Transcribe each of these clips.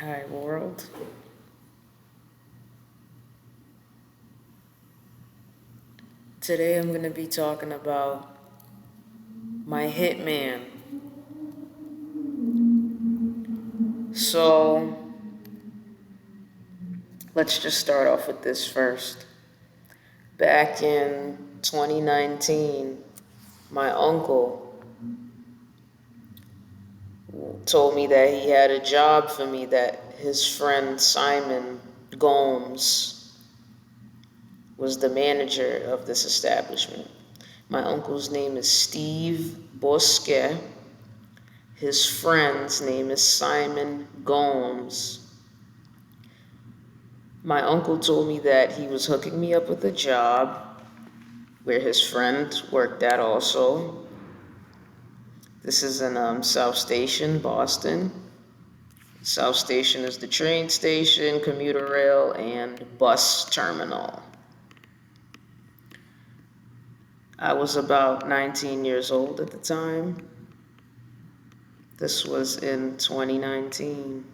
Hi, world. Today I'm going to be talking about my hitman. So, let's just start off with this first. Back in 2019, my uncle told me that he had a job for me that his friend Simon Gomes was the manager of this establishment. My uncle's name is Steve Bosque. His friend's name is Simon Gomes. My uncle told me that he was hooking me up with a job where his friend worked at also. This is in South Station, Boston. South Station is the train station, commuter rail, and bus terminal. I was about 19 years old at the time. This was in 2019.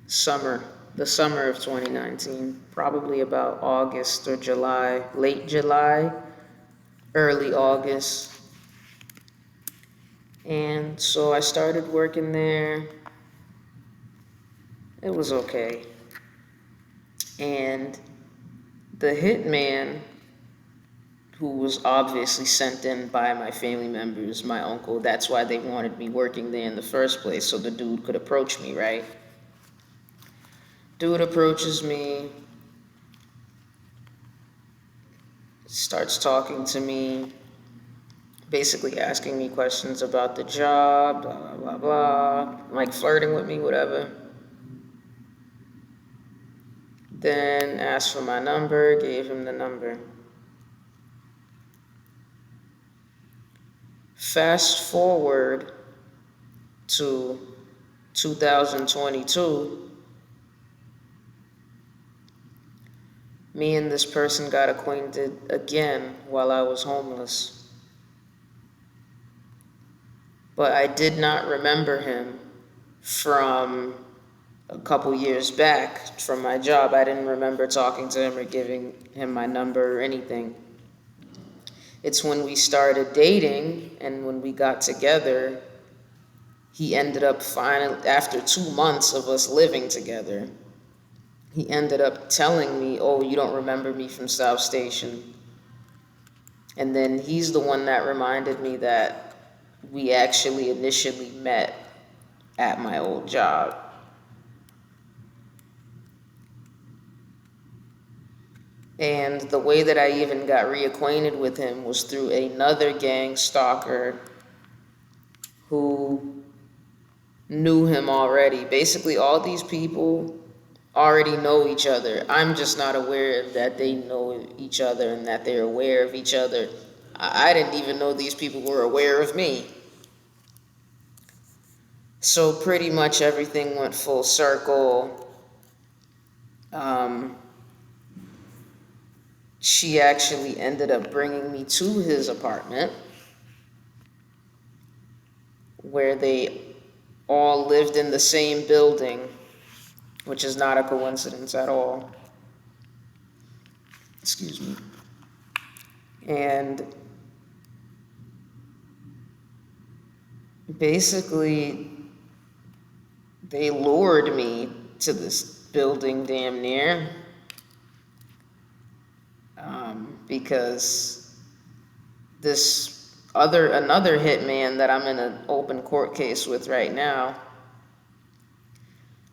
The summer of 2019, probably about August or July, late July, early August. And so I started working there. It was okay. And the hitman, who was obviously sent in by my family members, my uncle, that's why they wanted me working there in the first place, so the dude could approach me, right? Dude approaches me, starts talking to me, basically asking me questions about the job, blah, blah, blah, blah, like flirting with me, whatever. Then asked for my number, gave him the number. Fast forward to 2022, me and this person got acquainted again while I was homeless. But I did not remember him from a couple years back from my job. I didn't remember talking to him or giving him my number or anything. It's when we started dating and when we got together, he ended up finally, after 2 months of us living together, he ended up telling me, "Oh, you don't remember me from South Station." And then he's the one that reminded me that we actually initially met at my old job. And the way that I even got reacquainted with him was through another gang stalker who knew him already. Basically, all these people already know each other. I'm just not aware that they know each other and that they're aware of each other. I didn't even know these people were aware of me. So pretty much everything went full circle. Um, she actually ended up bringing me to his apartment where they all lived in the same building, which is not a coincidence at all. Excuse me. And basically, they lured me to this building damn near because another hitman that I'm in an open court case with right now,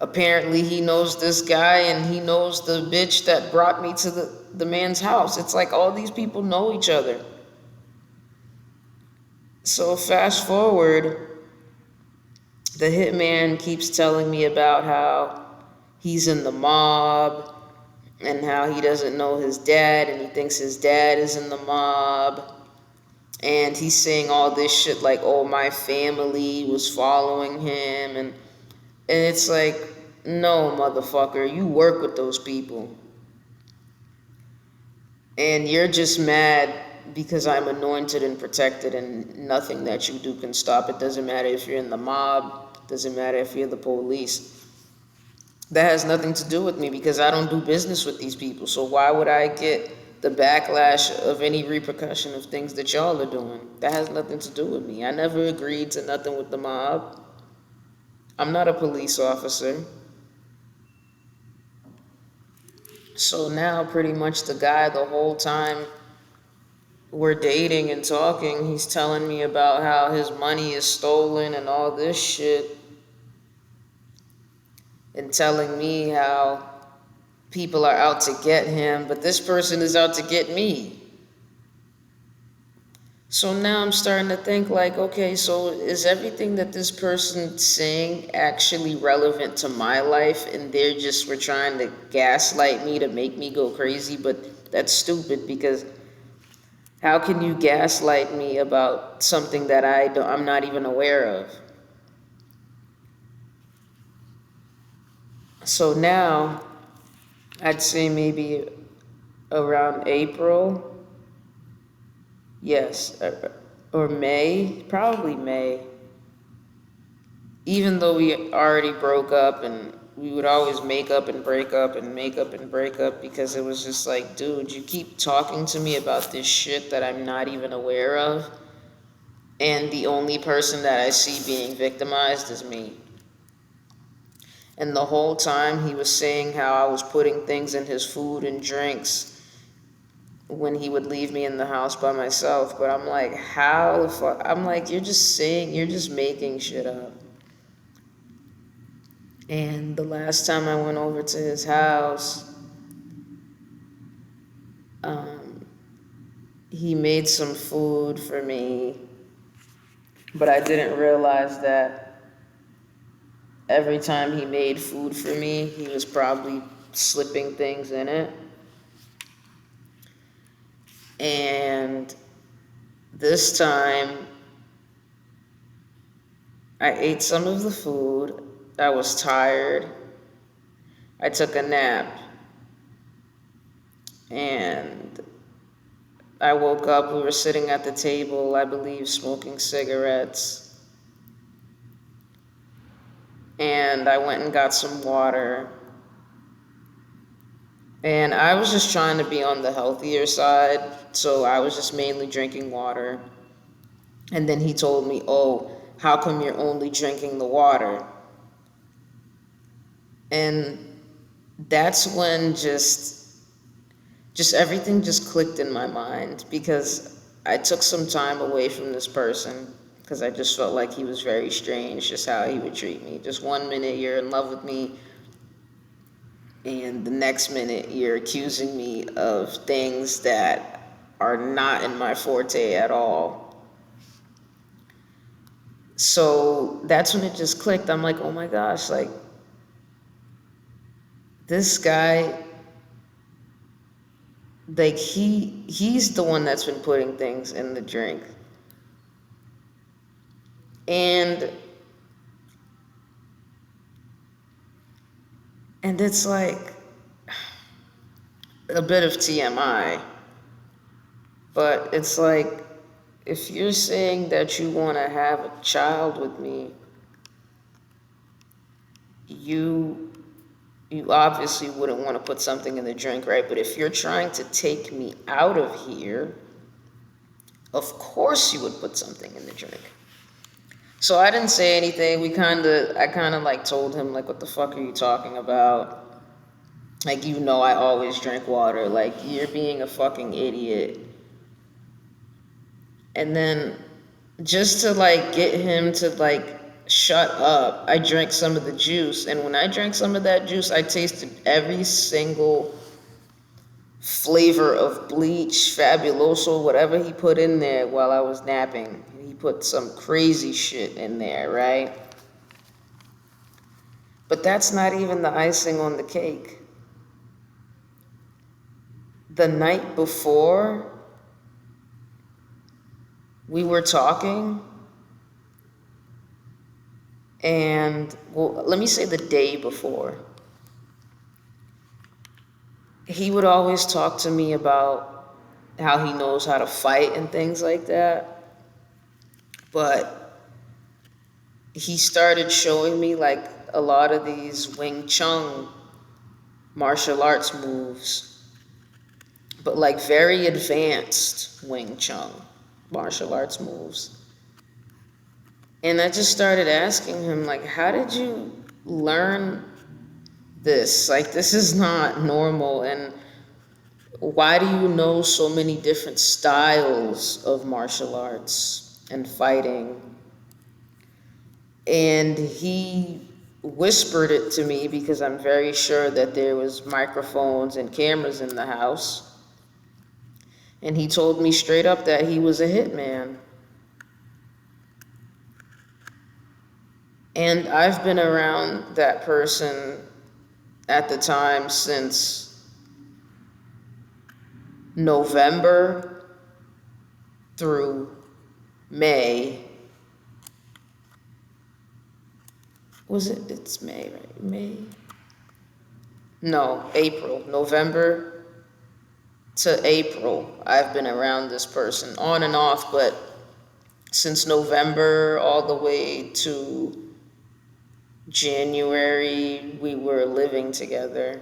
apparently he knows this guy and he knows the bitch that brought me to the man's house. It's like all these people know each other. So fast forward, the hitman keeps telling me about how he's in the mob and how he doesn't know his dad and he thinks his dad is in the mob. And he's saying all this shit like, oh, my family was following him. And it's like, no, motherfucker, you work with those people. And you're just mad because I'm anointed and protected and nothing that you do can stop. It doesn't matter if you're in the mob. Doesn't matter if you're the police. That has nothing to do with me because I don't do business with these people. So why would I get the backlash of any repercussion of things that y'all are doing? That has nothing to do with me. I never agreed to nothing with the mob. I'm not a police officer. So now pretty much the guy the whole time we're dating and talking, he's telling me about how his money is stolen and all this shit, and telling me how people are out to get him, but this person is out to get me. So now I'm starting to think like, okay, so is everything that this person's saying actually relevant to my life, and they're just were trying to gaslight me to make me go crazy? But that's stupid because how can you gaslight me about something that I'm not even aware of? So now I'd say maybe around April, yes, or May, probably May. Even though we already broke up and we would always make up and break up and make up and break up because it was just like, dude, you keep talking to me about this shit that I'm not even aware of, and the only person that I see being victimized is me. And the whole time he was saying how I was putting things in his food and drinks when he would leave me in the house by myself. But I'm like, how the fuck? I'm like, you're just making shit up. And the last time I went over to his house, um, he made some food for me, but I didn't realize that every time he made food for me, he was probably slipping things in it. And this time, I ate some of the food. I was tired. I took a nap. And I woke up. We were sitting at the table, I believe, smoking cigarettes. And I went and got some water. And I was just trying to be on the healthier side, so I was just mainly drinking water. And then he told me, oh, how come you're only drinking the water? And that's when just everything just clicked in my mind, because I took some time away from this person because I just felt like he was very strange, just how he would treat me. Just 1 minute you're in love with me, and the next minute you're accusing me of things that are not in my forte at all. So that's when it just clicked. I'm like, oh my gosh, like, this guy, like, he's the one that's been putting things in the drink. And it's like a bit of TMI, but it's like, if you're saying that you want to have a child with me, you obviously wouldn't want to put something in the drink, right? But if you're trying to take me out of here, of course you would put something in the drink. So I didn't say anything. I kind of like told him, like, what the fuck are you talking about? Like, I always drink water. Like, you're being a fucking idiot. And then just to like get him to like shut up, I drank some of the juice. And when I drank some of that juice, I tasted every single flavor of bleach, fabuloso, whatever he put in there while I was napping. He put some crazy shit in there, right? But that's not even the icing on the cake. The night before, we were talking, and, well, let me say the day before. He would always talk to me about how he knows how to fight and things like that. But he started showing me like a lot of these Wing Chun martial arts moves, but like very advanced Wing Chun martial arts moves. And I just started asking him, like, how did you learn this? Like, this is not normal. And why do you know so many different styles of martial arts and fighting? And he whispered it to me because I'm very sure that there was microphones and cameras in the house. And he told me straight up that he was a hitman. And I've been around that person at the time since November through May. Was it? It's May, right? May? No, April. November to April, I've been around this person on and off, but since November all the way to January, we were living together.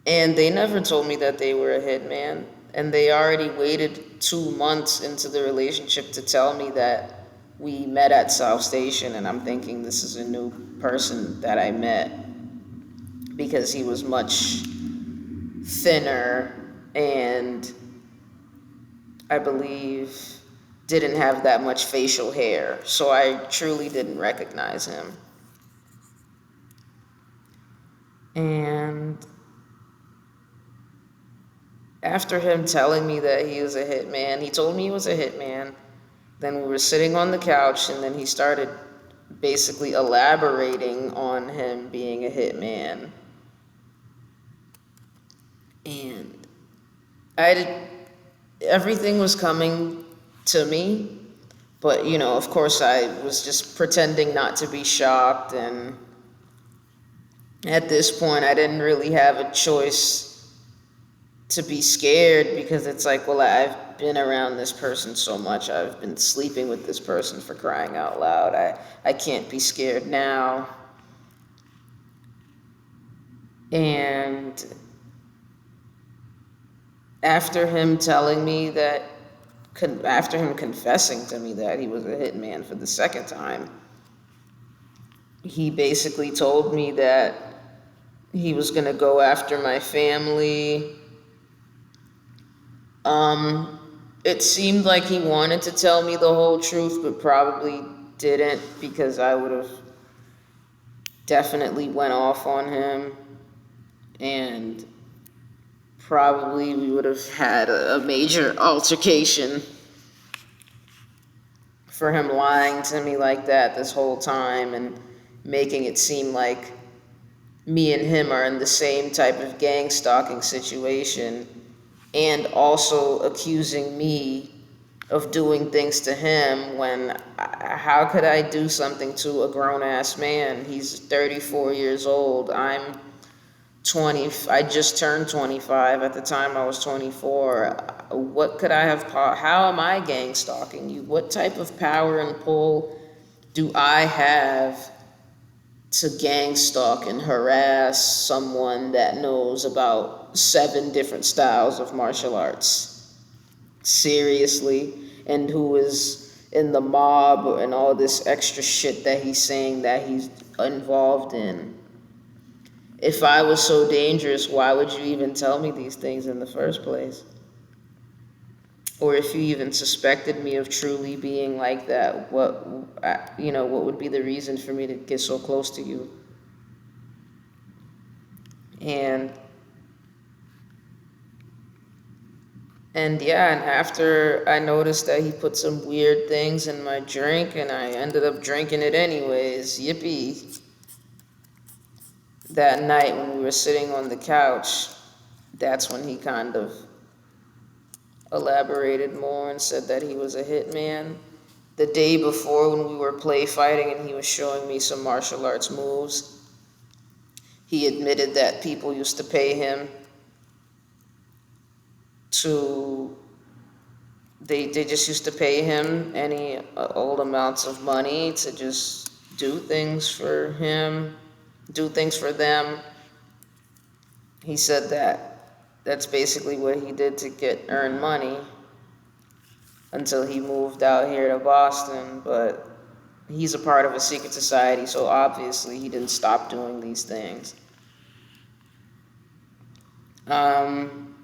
And they never told me that they were a hitman. And they already waited 2 months into the relationship to tell me that we met at South Station. And I'm thinking this is a new person that I met because he was much thinner and I believe didn't have that much facial hair. So I truly didn't recognize him. And after him telling me that he was a hitman, he told me he was a hitman. Then we were sitting on the couch, and then he started basically elaborating on him being a hitman. And everything was coming to me, but of course, I was just pretending not to be shocked. And at this point, I didn't really have a choice to be scared because it's like, well, I've been around this person so much. I've been sleeping with this person, for crying out loud. I can't be scared now. And after him confessing to me that he was a hitman for the second time, he basically told me that he was going to go after my family. It seemed like he wanted to tell me the whole truth, but probably didn't, because I would have definitely went off on him, and probably we would have had a major altercation for him lying to me like that this whole time and making it seem like me and him are in the same type of gang stalking situation, and also accusing me of doing things to him when how could I do something to a grown-ass man? He's 34 years old. I'm 20. I just turned 25. At the time I was 24. What could I have, how am I gang stalking you? What type of power and pull do I have to gang stalk and harass someone that knows about 7 different styles of martial arts? Seriously? And who is in the mob and all this extra shit that he's saying that he's involved in? If I was so dangerous, why would you even tell me these things in the first place? Or if you even suspected me of truly being like that, what would be the reason for me to get so close to you? And yeah, and after I noticed that he put some weird things in my drink, and I ended up drinking it anyways, yippee. That night when we were sitting on the couch, that's when he kind of elaborated more and said that he was a hitman. The day before, when we were play fighting and he was showing me some martial arts moves, he admitted that people used to pay him to they just used to pay him any old amounts of money to just do things for him, do things for them. He said that that's basically what he did to earn money until he moved out here to Boston. But he's a part of a secret society, so obviously he didn't stop doing these things. Um,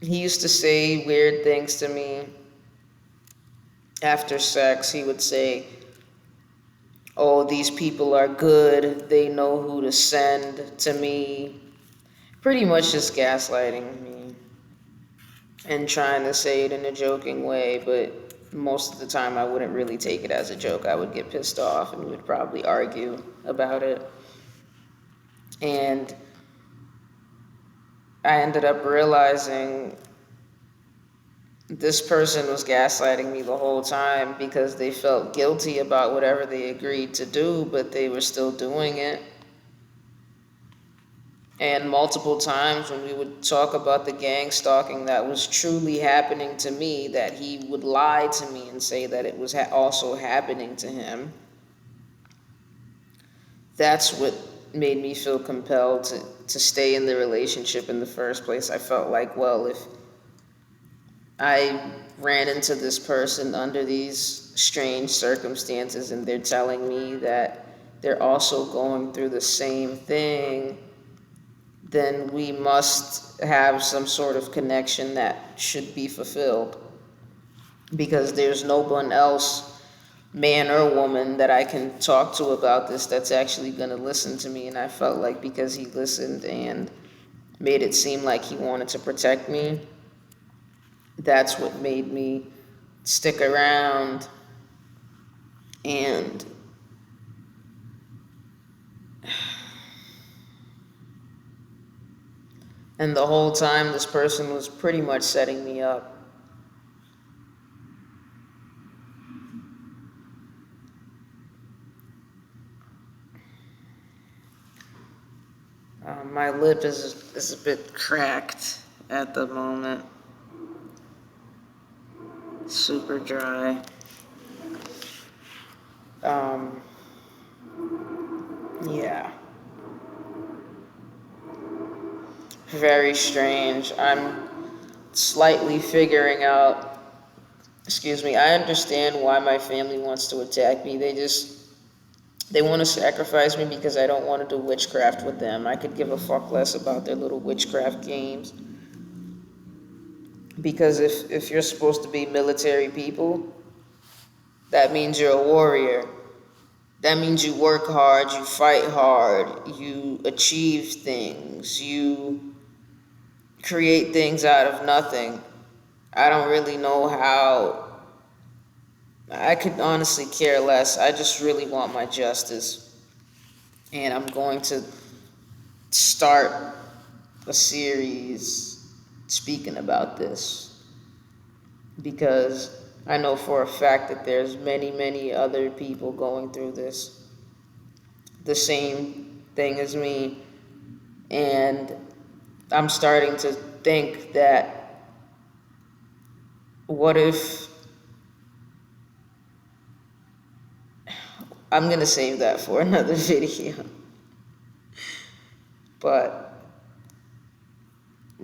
he used to say weird things to me after sex. He would say, "Oh, these people are good. They know who to send to me." Pretty much just gaslighting me and trying to say it in a joking way, but most of the time I wouldn't really take it as a joke. I would get pissed off and we would probably argue about it. And I ended up realizing this person was gaslighting me the whole time because they felt guilty about whatever they agreed to do, but they were still doing it. And multiple times when we would talk about the gang stalking that was truly happening to me, that he would lie to me and say that it was also happening to him. That's what made me feel compelled to stay in the relationship in the first place. I felt like, well, if I ran into this person under these strange circumstances and they're telling me that they're also going through the same thing, then we must have some sort of connection that should be fulfilled, because there's no one else, man or woman, that I can talk to about this that's actually going to listen to me. And I felt like because he listened and made it seem like he wanted to protect me, that's what made me stick around. And the whole time this person was pretty much setting me up. My lip is a bit cracked at the moment. Super dry. Yeah. Very strange. I'm slightly figuring out, excuse me, I understand why my family wants to attack me. They want to sacrifice me because I don't want to do witchcraft with them. I could give a fuck less about their little witchcraft games. Because if you're supposed to be military people, that means you're a warrior. That means you work hard, you fight hard, you achieve things, you create things out of nothing. I don't really know how. I could honestly care less. I just really want my justice. And I'm going to start a series speaking about this, because I know for a fact that there's many, many other people going through this, the same thing as me. And I'm starting to think that, what if, I'm going to save that for another video. But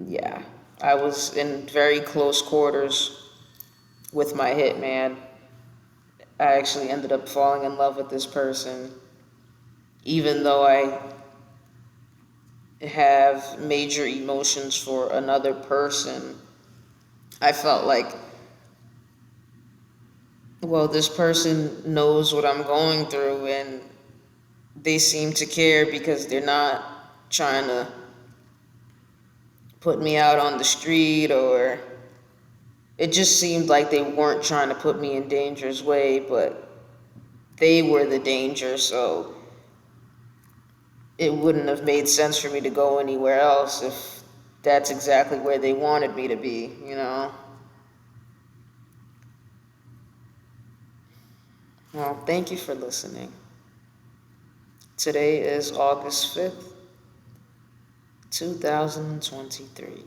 yeah, I was in very close quarters with my hitman. I actually ended up falling in love with this person, even though I have major emotions for another person. I felt like, well, this person knows what I'm going through and they seem to care, because they're not trying to put me out on the street, or it just seemed like they weren't trying to put me in danger's way, but they were the danger, so it wouldn't have made sense for me to go anywhere else if that's exactly where they wanted me to be, you know? Well, thank you for listening. Today is August 5th, 2023.